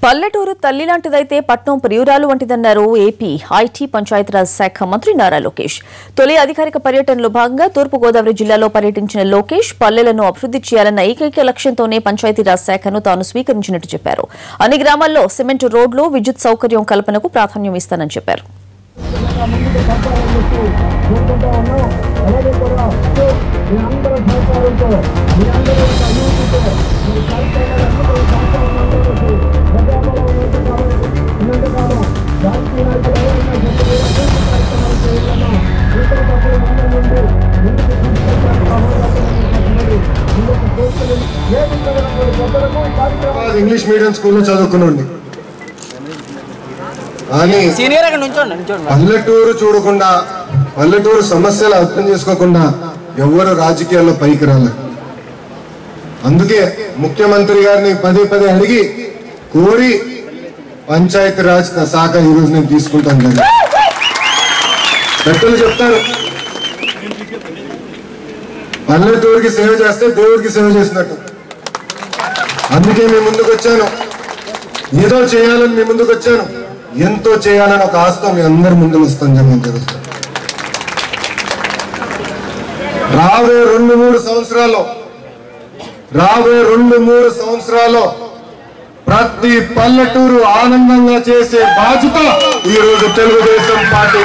పల్లెటూరు తల్లి లాంటిదైతే పట్నం ప్రియురాలు వంటిదన్నారు ఏపీ ఐటీ పంచాయతీరాజ్ శాఖ మంత్రి నారా లోకేష్. తొలి అధికారిక పర్యటనలో భాగంగా తూర్పు గోదావరి జిల్లాలో పర్యటించిన లోకేష్ పల్లెలను అభివృద్ధి చేయాలన్న ఏకైక లక్ష్యంతోనే పంచాయతీరాజ్ శాఖను తాను స్వీకరించినట్టు చెప్పారు. అన్ని గ్రామాల్లో సిమెంట్ రోడ్లు, విద్యుత్ సౌకర్యం కల్పనకు ప్రాధాన్యం ఇస్తానని చెప్పారు. ఇంగ్లీష్ మీడియం స్కూల్లో చదువుకున్నాండి. పల్లెటూరు చూడకుండా, పల్లెటూరు సమస్యలు అర్థం చేసుకోకుండా ఎవరు రాజకీయాల్లో పైకి రాలేదు. అందుకే ముఖ్యమంత్రి గారిని పదే పదే అడిగి కోరి పంచాయతీ రాజ్ శాఖ ఈరోజు నేను తీసుకుంటాను కదా. పెద్దలు చెప్తారు, పల్లెటూరుకి సేవ చేస్తే దేవుడికి సేవ చేసినట్టు. అందుకే మీ ముందుకు వచ్చాను, ఏదో చేయాలని మీ ముందుకు వచ్చాను, ఎంతో చేయాలని ఒక ఆశతో మీ అందరి ముందుకు వస్తాను. జనం తెలుస్తాను. రాబోయే 2-3 సంవత్సరాల్లో ప్రతి పల్లెటూరు ఆనందంగా చేసే బాధ్యత ఈరోజు తెలుగుదేశం పార్టీ